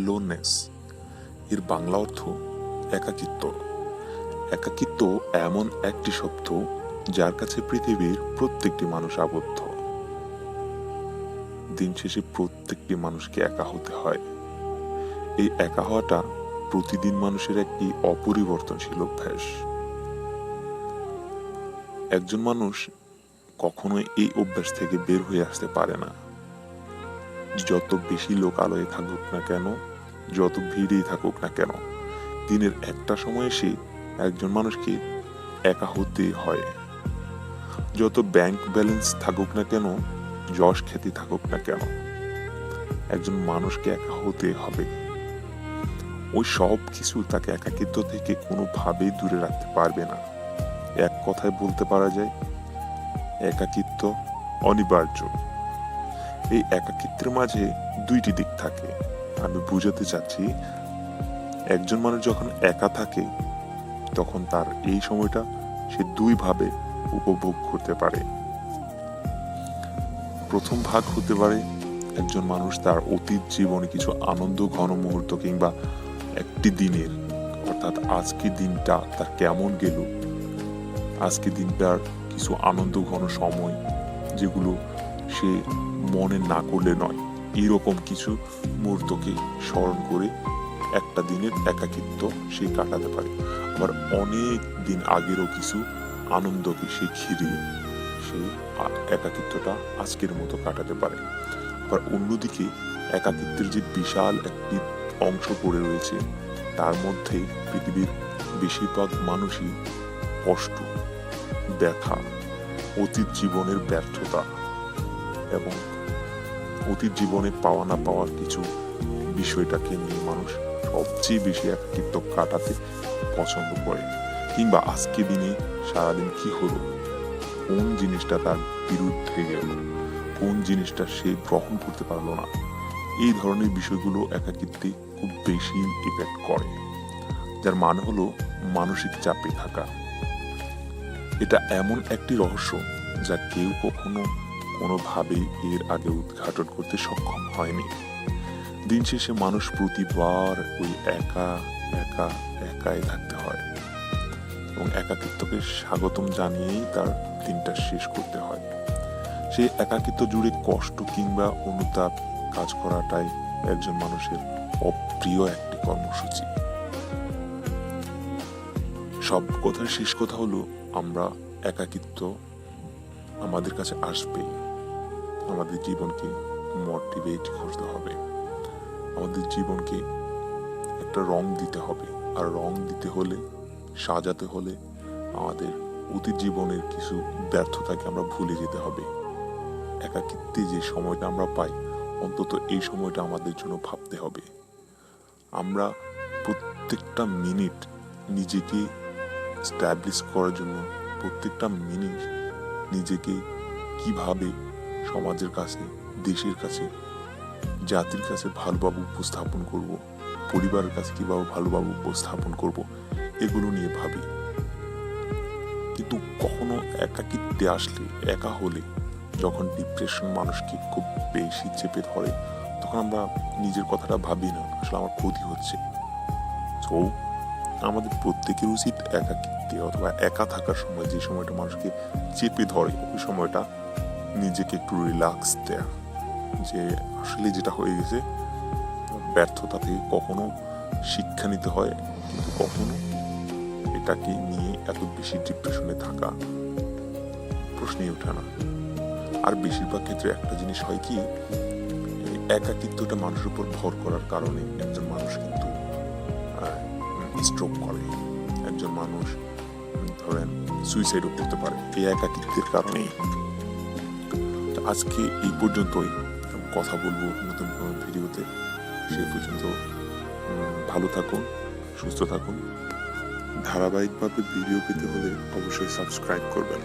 লোননেস। এর বাংলা অর্থ একাকিত্ব। একাকিত্ব এমন একটি শব্দ যার কাছে পৃথিবীর প্রত্যেকটি মানুষ আবদ্ধ। দিন শেষে প্রত্যেকটি মানুষকে একা হতে হয়। এই একা হওয়াটা প্রতিদিন মানুষের একটি অপরিবর্তনশীল অভ্যাস। একজন মানুষ কখনোই এই অভ্যাস থেকে বের হয়ে আসতে পারে না। যত বেশি লোক আলোয় থাকুক না কেন, যত ভিড়েই থাকুক না কেন, দিনের একটা সময় এসে একজন মানুষকে একা হতে হয়। যত ব্যাংক ব্যালেন্স থাকুক না কেন, যশ খ্যাতি থাকুক না কেন, একজন মানুষকে একা হতে হবে। ওই সব কিছু তাকে একাকিত্ব থেকে কোনোভাবেই দূরে রাখতে পারবে না। এক কথায় বলতে পারা যায়, একাকিত্ব অনিবার্য। এই একাকিত্বের মাঝে দুইটি দিক থাকে। আমি বুঝাতে চাচ্ছি, একজন মানুষ যখন একা থাকে তখন তার এই সময়টা সে দুইভাবে উপভোগ করতে পারে। প্রথম ভাগ হতে পারে একজন মানুষ তার অতীত জীবনে কিছু আনন্দ ঘন মুহূর্ত কিংবা একটি দিনের, অর্থাৎ আজকের দিনটা তার কেমন গেল, আজকের দিনটার কিছু আনন্দ ঘন সময় যেগুলো সে মনে না করলে নয়, এইরকম কিছু মুহূর্তকে স্মরণ করে একটা দিনের একাকিত্ব সে কাটাতে পারে। আবার অনেক দিন আগেরও কিছু আনন্দকে সে ঘিরে সেই একাকিত্বটা আজকের মতো কাটাতে পারে। আবার অন্যদিকে একাকিত্বের যে বিশাল একটি অংশ পড়ে রয়েছে, তার মধ্যে পৃথিবীর বেশিরভাগ মানুষই কষ্ট, ব্যথা, অতীত জীবনের ব্যর্থতা এবং অতীত জীবনে পাওয়া না পাওয়ার কিছু বিষয়টাকে নিয়ে মানুষ সবচেয়ে বেশি একাকিত্ব কাটাতে পছন্দ করে। কিংবা আজকে দিনে সারাদিন কি হলো, কোন জিনিসটা তার বিরুদ্ধে গেল, কোন জিনিসটা সে গ্রহণ করতে পারলো না, এই ধরনের বিষয়গুলো একাকিত্বে খুব বেশি ইফেক্ট করে, যার মানে হলো মানসিক চাপে থাকা। এটা এমন একটি রহস্য যা কেউ কখনো কোনোভাবেই এর আগে উদ্ঘাটন করতে সক্ষম হয়নি। দিন শেষে মানুষ প্রতিবার ওই একা একা একাই থাকতে হয় এবং একাকিত্বকে স্বাগতম জানিয়েই তার দিনটা শেষ করতে হয়। সেই একাকিত্ব জুড়ে কষ্ট কিংবা অনুতাপ কাজ করাটাই একজন মানুষের অপ্রিয় একটি কর্মসূচি। সব কথার শেষ কথা হলো, আমরা একাকিত্ব আমাদের কাছে আসবেই। আমাদের জীবনকে মোটিভেট করতে হবে, আমাদের জীবনকে একটা রং দিতে হবে। আর রং দিতে হলে, সাজাতে হলে আমাদের অতীত জীবনের কিছু ব্যর্থতাকে আমরা ভুলে যেতে হবে। একাকিত্বে যে সময়টা আমরা পাই, অন্তত এই সময়টা আমাদের জন্য ভাবতে হবে। আমরা প্রত্যেকটা মিনিট নিজেকে স্ট্যাবলিশ করার জন্য, প্রত্যেকটা মিনিট নিজেকে কিভাবে সমাজের কাছে, দেশের কাছে, জাতির কাছে ভালোভাবে উপস্থাপন করব, পরিবারের কাছে কিভাবে ভালোভাবে উপস্থাপন করব, এগুলো নিয়ে ভাবি। কিন্তু কখনো একাকিত্বে আসলে, একা হলে, যখন ডিপ্রেশন মানুষকে খুব বেশি চেপে ধরে, তখন আমরা নিজের কথাটা ভাবি না, আসলে আমার ক্ষতি হচ্ছে। তো আমাদের প্রত্যেকের উচিত একাকিত্বে অথবা একা থাকার সময়, যে সময়টা মানুষকে চেপে ধরে, ওই সময়টা নিজেকে একটু রিল্যাক্স দেয়া, যে আসলে যেটা হয়ে গেছে, ব্যর্থতা থেকে কখনো শিক্ষা নিতে হয়, কিন্তু কখনো এটাকে নিয়ে এত বেশি ডিপ্রেশনে থাকা প্রশ্নই ওঠে না। আর বেশিরভাগ ক্ষেত্রে একটা জিনিস হয় কি, একাকিত্বটা মানুষের উপর ভর করার কারণে একজন মানুষ কিন্তু স্ট্রোক করে, একজন মানুষ ধরেন সুইসাইডও করতে পারে এই একাকিত্বের কারণেই। আজকে এই পর্যন্তই, কথা বলবো নতুন কোনো ভিডিওতে। সেই পর্যন্ত ভালো থাকুন, সুস্থ থাকুন। ধারাবাহিকভাবে ভিডিও পেতে হলে অবশ্যই সাবস্ক্রাইব করবেন।